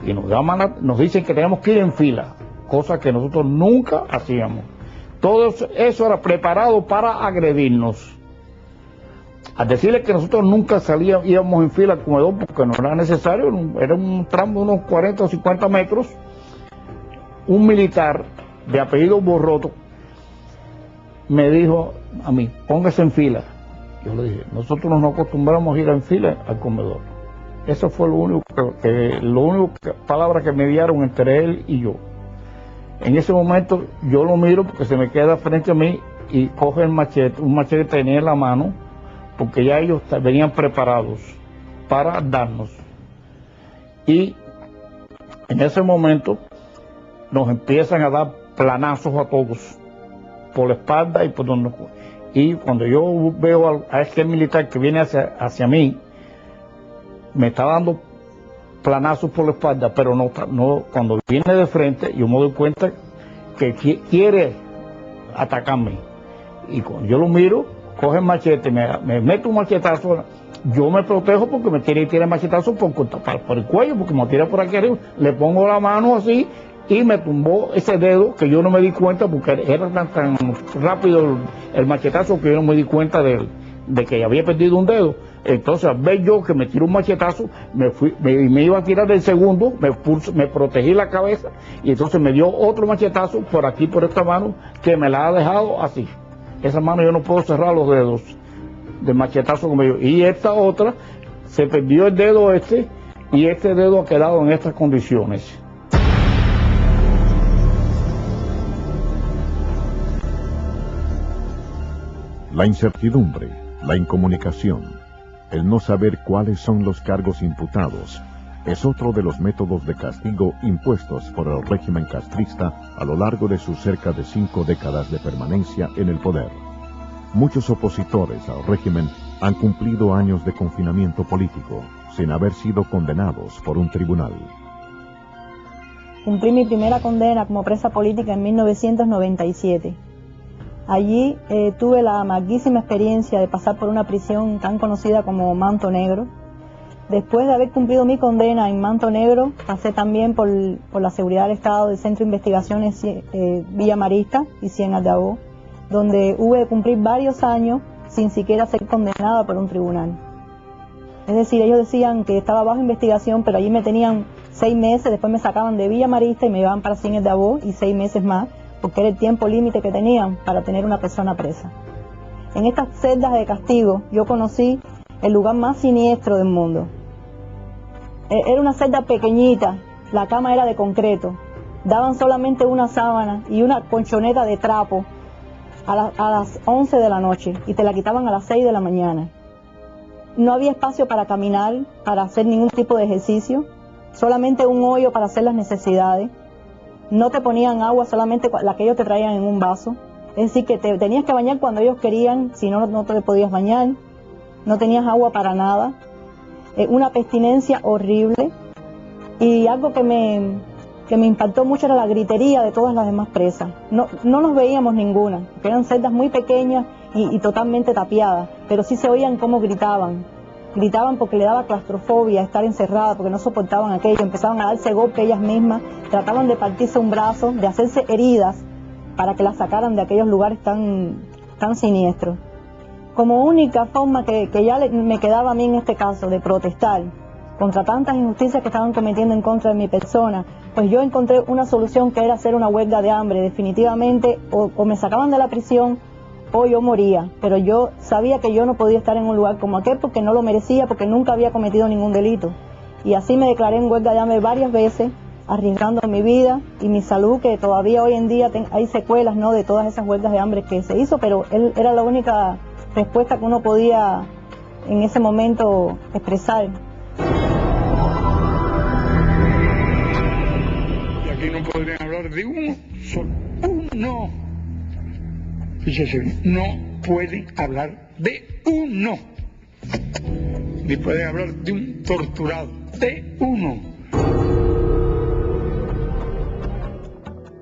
y nos llaman, nos dicen que tenemos que ir en fila, cosa que nosotros nunca hacíamos. Todo eso era preparado para agredirnos. Al decirles que nosotros nunca íbamos en fila al comedor porque no era necesario, era un tramo de unos 40 o 50 metros, un militar de apellido Borroto me dijo a mí, póngase en fila. Yo le dije, nosotros no nos acostumbramos a ir en fila al comedor. Eso fue lo único palabra que me dieron entre él y yo. En ese momento yo lo miro porque se me queda frente a mí y coge el machete, un machete que tenía en la mano, porque ya ellos venían preparados para darnos. Y en ese momento nos empiezan a dar planazos a todos, por la espalda y por donde. Y cuando yo veo a este militar que viene hacia mí, me está dando planazos por la espalda, pero no cuando viene de frente, yo me doy cuenta que quiere atacarme. Y cuando yo lo miro, coge el machete, me mete un machetazo, yo me protejo porque me tira el machetazo por el cuello, porque me tira por aquí arriba, le pongo la mano así y me tumbó ese dedo que yo no me di cuenta porque era tan rápido el machetazo que yo no me di cuenta de que había perdido un dedo. Entonces al ver yo que me tiró un machetazo, me iba a tirar del segundo, me protegí la cabeza y entonces me dio otro machetazo por aquí, por esta mano, que me la ha dejado así. Esa mano yo no puedo cerrar los dedos del machetazo que me dio. Y esta otra, se perdió el dedo y este dedo ha quedado en estas condiciones. La incertidumbre, la incomunicación, el no saber cuáles son los cargos imputados, es otro de los métodos de castigo impuestos por el régimen castrista a lo largo de sus cerca de 5 décadas de permanencia en el poder. Muchos opositores al régimen han cumplido años de confinamiento político, sin haber sido condenados por un tribunal. Cumplí mi primera condena como presa política en 1997. Allí tuve la amarguísima experiencia de pasar por una prisión tan conocida como Manto Negro. Después de haber cumplido mi condena en Manto Negro, pasé también por la seguridad del Estado del Centro de Investigaciones Villa Marista y Ciénaga de Agó, donde hubo de cumplir varios años sin siquiera ser condenada por un tribunal. Es decir, ellos decían que estaba bajo investigación, pero allí me tenían 6 meses, después me sacaban de Villa Marista y me llevaban para Ciénaga de Agó y 6 meses más, porque era el tiempo límite que tenían para tener una persona presa. En estas celdas de castigo yo conocí el lugar más siniestro del mundo. Era una celda pequeñita, la cama era de concreto, daban solamente una sábana y una colchoneta de trapo a las 11 de la noche y te la quitaban a las 6 de la mañana. No había espacio para caminar, para hacer ningún tipo de ejercicio, solamente un hoyo para hacer las necesidades. No te ponían agua, solamente la que ellos te traían en un vaso. Es decir, que te tenías que bañar cuando ellos querían, si no, no te podías bañar. No tenías agua para nada. Una abstinencia horrible. Y algo que me impactó mucho era la gritería de todas las demás presas. No nos veíamos ninguna, porque eran celdas muy pequeñas y totalmente tapiadas, pero sí se oían cómo gritaban. Gritaban porque le daba claustrofobia estar encerrada, porque no soportaban aquello, empezaban a darse golpes ellas mismas, trataban de partirse un brazo, de hacerse heridas para que las sacaran de aquellos lugares tan siniestros. Como única forma que ya me quedaba a mí en este caso de protestar contra tantas injusticias que estaban cometiendo en contra de mi persona, pues yo encontré una solución que era hacer una huelga de hambre. Definitivamente o me sacaban de la prisión o yo moría, pero yo sabía que yo no podía estar en un lugar como aquel porque no lo merecía, porque nunca había cometido ningún delito. Y así me declaré en huelga de hambre varias veces, arriesgando mi vida y mi salud, que todavía hoy en día hay secuelas, ¿no?, de todas esas huelgas de hambre que se hizo, pero era la única respuesta que uno podía en ese momento expresar. aquí no podrían hablar de uno solo. Uno. Fíjese bien, no pueden hablar de uno. Ni pueden hablar de un torturado, de uno.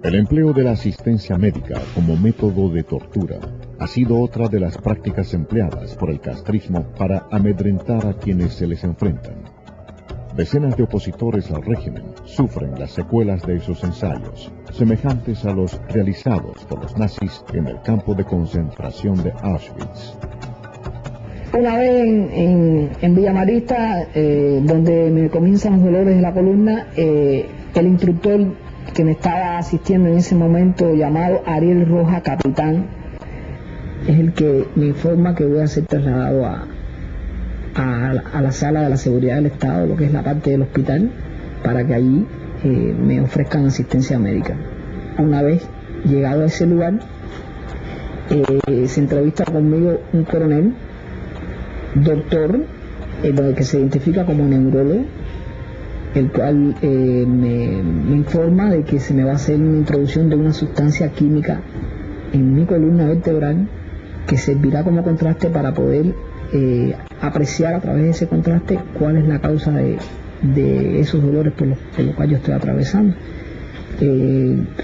El empleo de la asistencia médica como método de tortura ha sido otra de las prácticas empleadas por el castrismo para amedrentar a quienes se les enfrentan. Decenas de opositores al régimen sufren las secuelas de esos ensayos, semejantes a los realizados por los nazis en el campo de concentración de Auschwitz. Una vez en Villa Marista, donde me comienzan los dolores de la columna, el instructor que me estaba asistiendo en ese momento, llamado Ariel Roja, capitán, es el que me informa que voy a ser trasladado a la sala de la seguridad del Estado, lo que es la parte del hospital, para que allí me ofrezcan asistencia médica. Una vez llegado a ese lugar, se entrevista conmigo un coronel, doctor, que se identifica como neurólogo, el cual me informa de que se me va a hacer una introducción de una sustancia química en mi columna vertebral que servirá como contraste para poder apreciar a través de ese contraste cuál es la causa de esos dolores por los cuales yo estoy atravesando.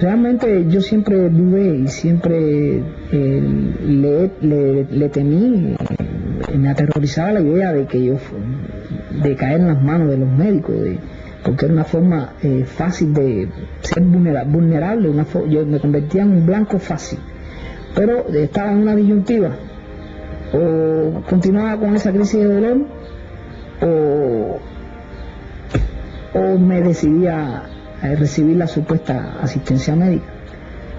Realmente yo siempre dudé y siempre le temí, me aterrorizaba la idea de que de caer en las manos de los médicos, porque era una forma fácil de ser vulnerable, yo me convertía en un blanco fácil, pero estaba en una disyuntiva: o continuaba con esa crisis de dolor o me decidía a recibir la supuesta asistencia médica.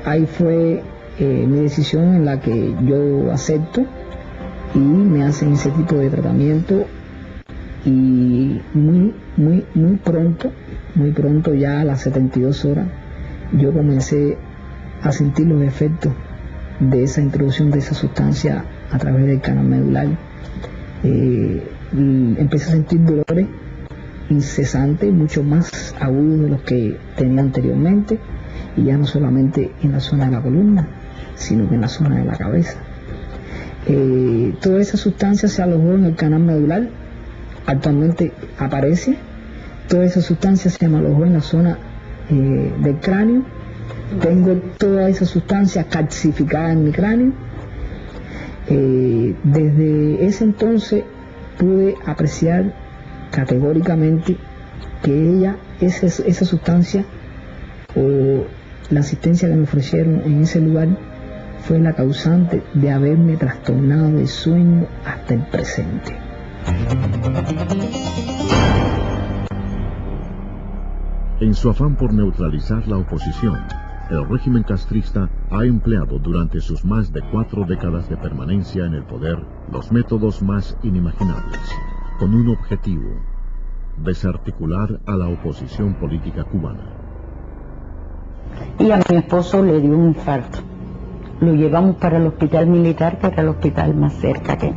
Ahí fue mi decisión, en la que yo acepto y me hacen ese tipo de tratamiento, y muy pronto, ya a las 72 horas, yo comencé a sentir los efectos de esa introducción de esa sustancia a través del canal medular. Empecé a sentir dolores incesantes, mucho más agudos de los que tenía anteriormente, y ya no solamente en la zona de la columna, sino que en la zona de la cabeza. Toda esa sustancia se alojó en el canal medular, actualmente aparece. Toda esa sustancia se me alojó en la zona del cráneo. Tengo toda esa sustancia calcificada en mi cráneo. Desde ese entonces pude apreciar categóricamente que esa sustancia o la asistencia que me ofrecieron en ese lugar fue la causante de haberme trastornado de sueño hasta el presente. En su afán por neutralizar la oposición, el régimen castrista ha empleado durante sus más de 4 décadas de permanencia en el poder los métodos más inimaginables, con un objetivo: desarticular a la oposición política cubana. Y a mi esposo le dio un infarto. Lo llevamos para el hospital militar, que era el hospital más cerca que.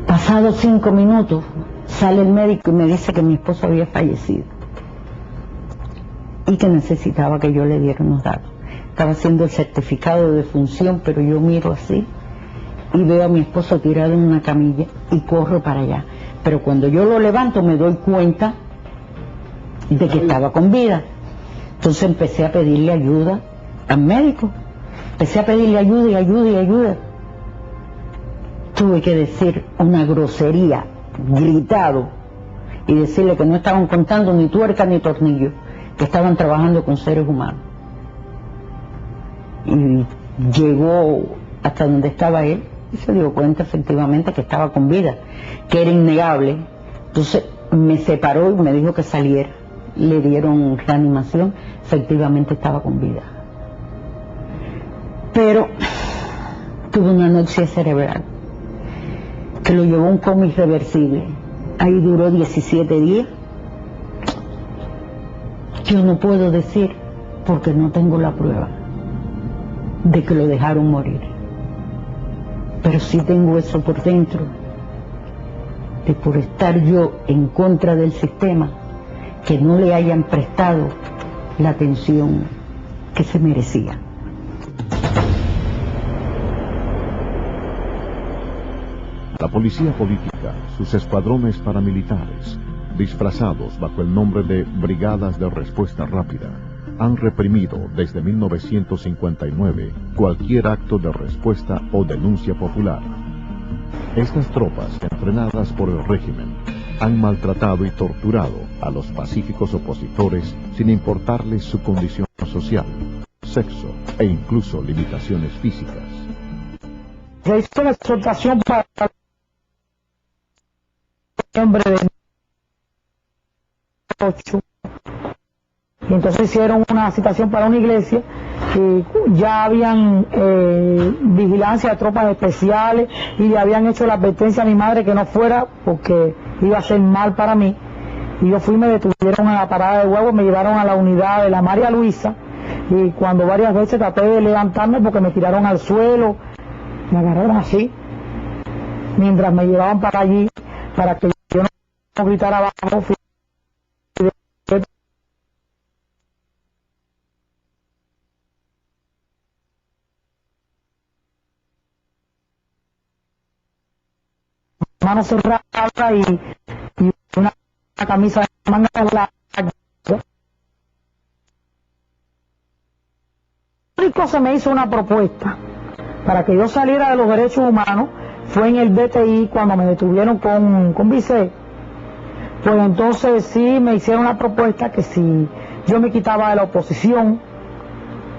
Pasados 5 minutos, sale el médico y me dice que mi esposo había fallecido y que necesitaba que yo le diera unos datos. Estaba haciendo el certificado de defunción, pero yo miro así y veo a mi esposo tirado en una camilla y corro para allá. Pero cuando yo lo levanto me doy cuenta de que estaba con vida. Entonces empecé a pedirle ayuda al médico. Empecé a pedirle ayuda y ayuda y ayuda. Tuve que decir una grosería, gritado, y decirle que no estaban contando ni tuerca ni tornillo, que estaban trabajando con seres humanos. Y llegó hasta donde estaba él y se dio cuenta efectivamente que estaba con vida, que era innegable. Entonces me separó y me dijo que saliera. Le dieron reanimación, efectivamente estaba con vida. Pero tuvo una anoxia cerebral que lo llevó a un coma irreversible. Ahí duró 17 días. Yo no puedo decir, porque no tengo la prueba de que lo dejaron morir, pero sí tengo eso por dentro, de por estar yo en contra del sistema, que no le hayan prestado la atención que se merecía. La policía política, sus escuadrones paramilitares, disfrazados bajo el nombre de Brigadas de Respuesta Rápida, han reprimido desde 1959 cualquier acto de respuesta o denuncia popular. Estas tropas, entrenadas por el régimen, han maltratado y torturado a los pacíficos opositores sin importarles su condición social, sexo e incluso limitaciones físicas. Se hizo la exhortación para noviembre de 2008 y entonces hicieron una citación para una iglesia y ya habían vigilancia de tropas especiales y le habían hecho la advertencia a mi madre que no fuera porque iba a ser mal para mí, y yo fui, me detuvieron en la parada de Huevos, me llevaron a la unidad de la María Luisa, y cuando varias veces traté de levantarme porque me tiraron al suelo, me agarraron así mientras me llevaban para allí para que yo no gritara abajo. Mano cerrada y una camisa de manga larga. Se me hizo una propuesta para que yo saliera de los derechos humanos, fue en el DTI cuando me detuvieron con Vicé. Pues entonces sí me hicieron una propuesta que si yo me quitaba de la oposición,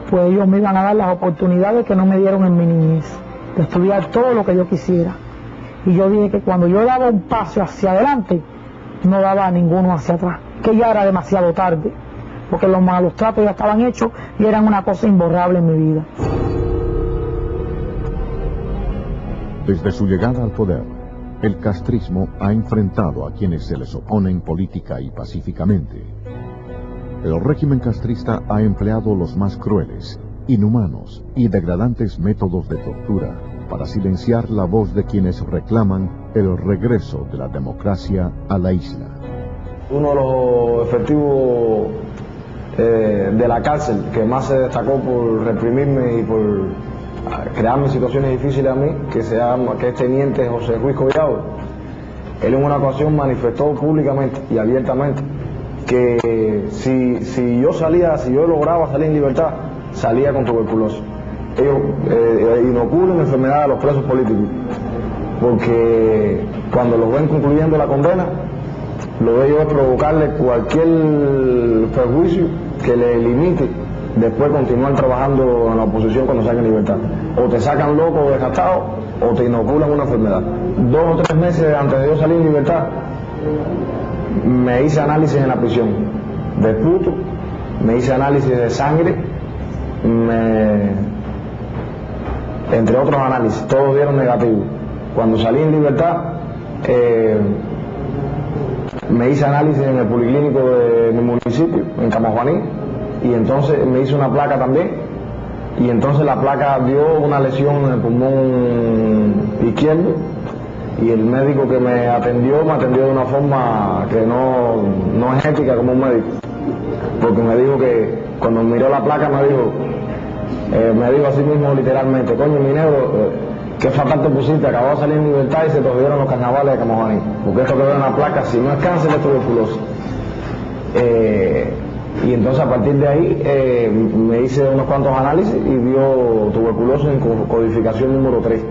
pues ellos me iban a dar las oportunidades que no me dieron en mi niñez, de estudiar todo lo que yo quisiera. Y yo dije que cuando yo daba un paso hacia adelante, no daba ninguno hacia atrás, que ya era demasiado tarde, porque los malos tratos ya estaban hechos y eran una cosa imborrable en mi vida. Desde su llegada al poder, el castrismo ha enfrentado a quienes se les oponen política y pacíficamente. El régimen castrista ha empleado los más crueles, inhumanos y degradantes métodos de tortura para silenciar la voz de quienes reclaman el regreso de la democracia a la isla. Uno de los efectivos de la cárcel que más se destacó por reprimirme y por crearme situaciones difíciles a mí, que es teniente José Ruiz Collado, él en una ocasión manifestó públicamente y abiertamente que si yo lograba salir en libertad, salía con tuberculosis. Ellos inoculan enfermedad a los presos políticos, porque cuando los ven concluyendo la condena, lo de ellos es provocarle cualquier perjuicio que le limite después continuar trabajando en la oposición cuando salgan en libertad. O te sacan loco o desgastado, o te inoculan una enfermedad. 2 o 3 meses antes de yo salir en libertad, me hice análisis en la prisión de puto, me hice análisis de sangre, entre otros análisis, todos dieron negativo. Cuando salí en libertad, me hice análisis en el policlínico de mi municipio, en Camajuaní, y entonces me hice una placa también, y entonces la placa dio una lesión en el pulmón izquierdo, y el médico que me atendió de una forma que no es ética como un médico, porque me dijo que cuando miró la placa me dijo así mismo literalmente: coño, mi negro, qué fatal te pusiste, acabó de salir en libertad y se te olvidaron los carnavales de Camajuaní, porque esto que veo en la placa, si no es cáncer, es tuberculosis. Y entonces a partir de ahí me hice unos cuantos análisis y dio tuberculosis en codificación número 3.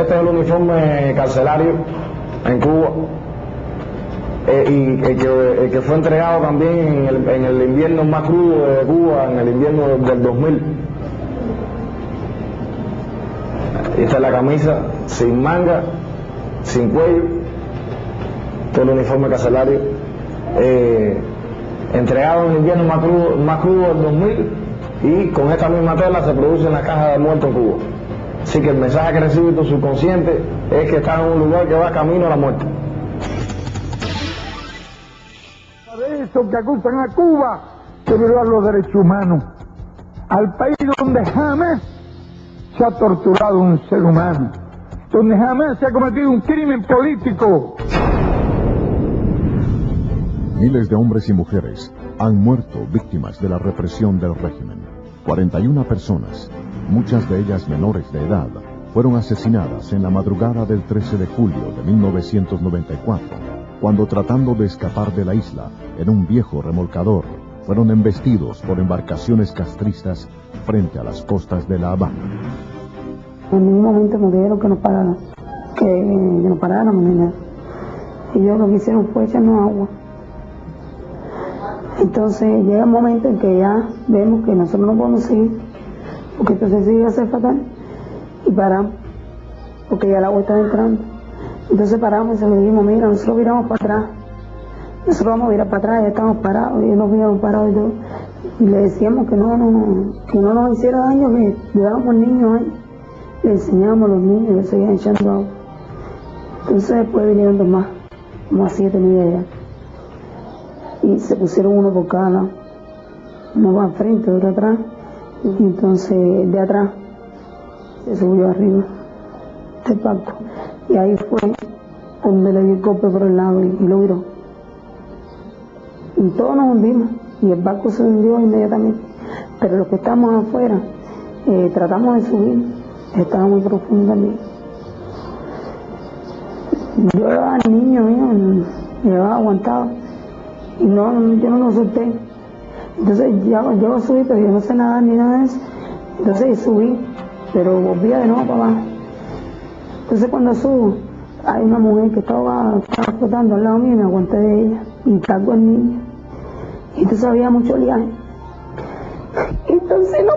Este es el uniforme carcelario en Cuba, y el que fue entregado también en el invierno más crudo de Cuba, en el invierno del 2000. Esta es la camisa sin manga, sin cuello, todo el uniforme carcelario, entregado en el invierno más crudo del 2000, y con esta misma tela se produce en la caja de muertos en Cuba. Así que el mensaje que recibe tu subconsciente es que estás en un lugar que va camino a la muerte. De eso que acusan a Cuba de violar los derechos humanos, al país donde jamás se ha torturado un ser humano, donde jamás se ha cometido un crimen político. Miles de hombres y mujeres han muerto víctimas de la represión del régimen. 41 personas, muchas de ellas menores de edad, fueron asesinadas en la madrugada del 13 de julio de 1994, cuando tratando de escapar de la isla en un viejo remolcador, fueron embestidos por embarcaciones castristas frente a las costas de La Habana. En ningún momento nos dijeron que nos pararan, que nos paráramos ni nada. Ellos lo que hicieron fue echarnos agua. Entonces llega un momento en que ya vemos que nosotros no podemos seguir, porque entonces sí iba a ser fatal, y paramos, porque ya el agua estaba entrando. Entonces paramos y se lo dijimos, mira, nosotros viramos para atrás, nosotros vamos a virar para atrás, ya estamos parados, y ellos nos vieron parados y todo. Y le decíamos que no nos hiciera daño, que llevábamos niños ahí, le enseñábamos a los niños, le seguían echando agua. Entonces después vinieron dos más, como a 7 niños allá. Y se pusieron uno por cada lado, uno va al frente, otro atrás, y entonces de atrás se subió arriba del barco, y ahí fue donde le dio el golpe por el lado y lo viró. Y todos nos hundimos, y el barco se hundió inmediatamente, pero los que estábamos afuera tratamos de subir, estaba muy profundo también. Yo llevaba al niño mío, llevaba aguantado, y yo no lo solté. Entonces yo subí, pero yo no sé nadar ni nada de eso. Entonces subí, pero volvía de nuevo para abajo. Entonces cuando subo, hay una mujer que estaba flotando al lado mío y me aguanté de ella y cargo al niño. Y entonces había mucho oleaje. Entonces no.